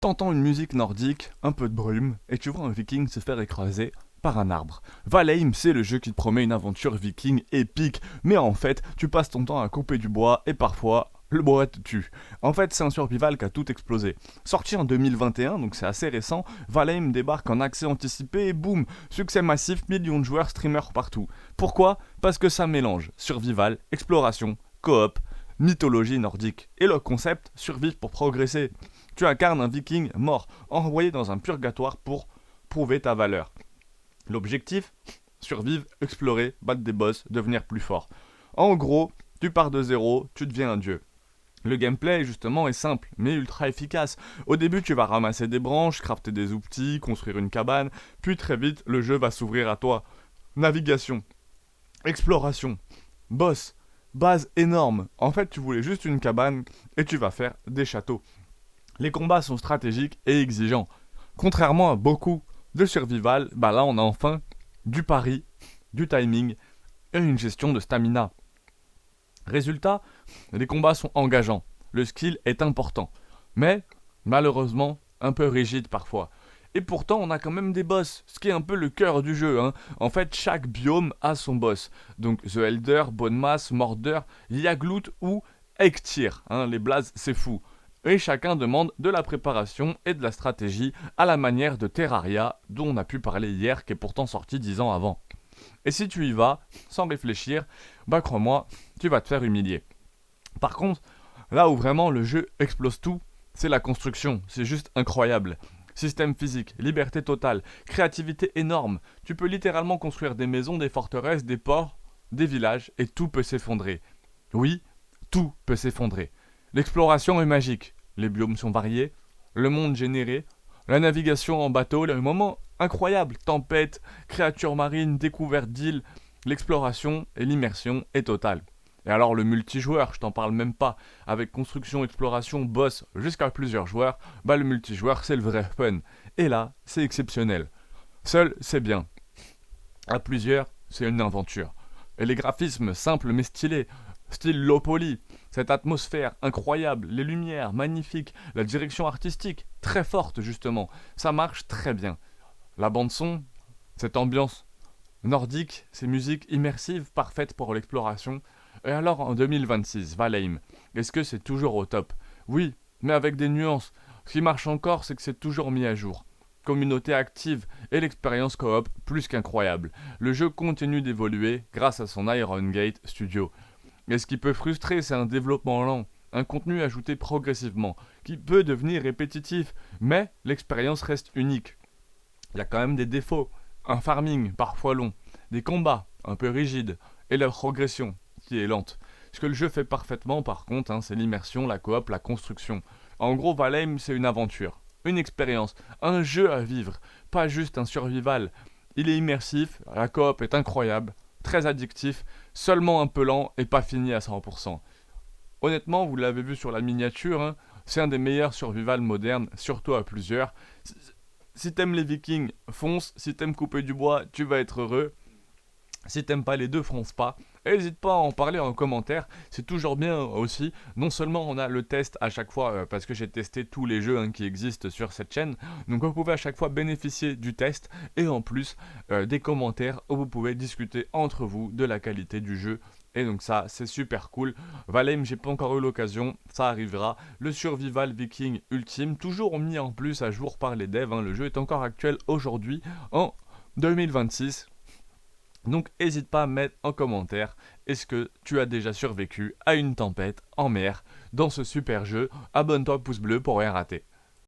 T'entends une musique nordique, un peu de brume, et tu vois un viking se faire écraser par un arbre. Valheim, c'est le jeu qui te promet une aventure viking épique, mais en fait, tu passes ton temps à couper du bois et parfois, le bois te tue. En fait, c'est un survival qui a tout explosé. Sorti en 2021, donc c'est assez récent, Valheim débarque en accès anticipé et boum, succès massif, millions de joueurs, streamers partout. Pourquoi? Parce que ça mélange survival, exploration, coop, mythologie nordique. Et le concept, survivre pour progresser. Tu incarnes un viking mort, envoyé dans un purgatoire pour prouver ta valeur. L'objectif? Survivre, explorer, battre des boss, devenir plus fort. En gros, tu pars de zéro, tu deviens un dieu. Le gameplay, justement, est simple, mais ultra efficace. Au début, tu vas ramasser des branches, crafter des outils, construire une cabane, puis très vite, le jeu va s'ouvrir à toi. Navigation, exploration, boss, base énorme. En fait, tu voulais juste une cabane et tu vas faire des châteaux. Les combats sont stratégiques et exigeants. Contrairement à beaucoup de survival, bah là on a enfin du pari, du timing et une gestion de stamina. Résultat, les combats sont engageants, le skill est important, mais malheureusement un peu rigide parfois. Et pourtant on a quand même des boss, ce qui est un peu le cœur du jeu. En fait, chaque biome a son boss. Donc The Elder, Bonemass, Mordor, Yaglut ou Ektir. Les blazes c'est fou. Et chacun demande de la préparation et de la stratégie à la manière de Terraria, dont on a pu parler hier, qui est pourtant sorti 10 ans avant. Et si tu y vas, sans réfléchir, bah crois-moi, tu vas te faire humilier. Par contre, là où vraiment le jeu explose tout, c'est la construction, c'est juste incroyable. Système physique, liberté totale, créativité énorme. Tu peux littéralement construire des maisons, des forteresses, des ports, des villages, et tout peut s'effondrer. Oui, tout peut s'effondrer. L'exploration est magique, les biomes sont variés, le monde généré, la navigation en bateau, les moments incroyables, tempêtes, créatures marines, découvertes d'îles, l'exploration et l'immersion est totale. Et alors le multijoueur, je t'en parle même pas, avec construction, exploration, boss, jusqu'à plusieurs joueurs, bah le multijoueur c'est le vrai fun. Et là, c'est exceptionnel. Seul, c'est bien. À plusieurs, c'est une aventure. Et les graphismes simples mais stylés, style low poly, cette atmosphère incroyable, les lumières magnifiques, la direction artistique très forte justement, ça marche très bien. La bande son, cette ambiance nordique, ces musiques immersives parfaites pour l'exploration. Et alors en 2026, Valheim, est-ce que c'est toujours au top? Oui, mais avec des nuances. Ce qui marche encore, c'est que c'est toujours mis à jour. Communauté active et l'expérience coop plus qu'incroyable. Le jeu continue d'évoluer grâce à son Iron Gate Studio. Mais ce qui peut frustrer, c'est un développement lent, un contenu ajouté progressivement, qui peut devenir répétitif, mais l'expérience reste unique. Il y a quand même des défauts, un farming parfois long, des combats un peu rigides, et la progression qui est lente. Ce que le jeu fait parfaitement par contre, c'est l'immersion, la coop, la construction. En gros, Valheim c'est une aventure, une expérience, un jeu à vivre, pas juste un survival. Il est immersif, la coop est incroyable, très addictif, seulement un peu lent et pas fini à 100%. Honnêtement, vous l'avez vu sur la miniature, c'est un des meilleurs survival modernes, surtout à plusieurs. Si t'aimes les vikings, fonce. Si t'aimes couper du bois, tu vas être heureux. Si t'aimes pas les deux, fonce pas. Et n'hésite pas à en parler en commentaire, c'est toujours bien aussi. Non seulement on a le test à chaque fois, parce que j'ai testé tous les jeux qui existent sur cette chaîne, donc vous pouvez à chaque fois bénéficier du test, et en plus des commentaires où vous pouvez discuter entre vous de la qualité du jeu. Et donc ça, c'est super cool. Valheim, j'ai pas encore eu l'occasion, ça arrivera. Le survival viking ultime, toujours mis en plus à jour par les devs, le jeu est encore actuel aujourd'hui, en 2026. Donc n'hésite pas à mettre en commentaire, est-ce que tu as déjà survécu à une tempête en mer dans ce super jeu? Abonne-toi, pouce bleu pour rien rater.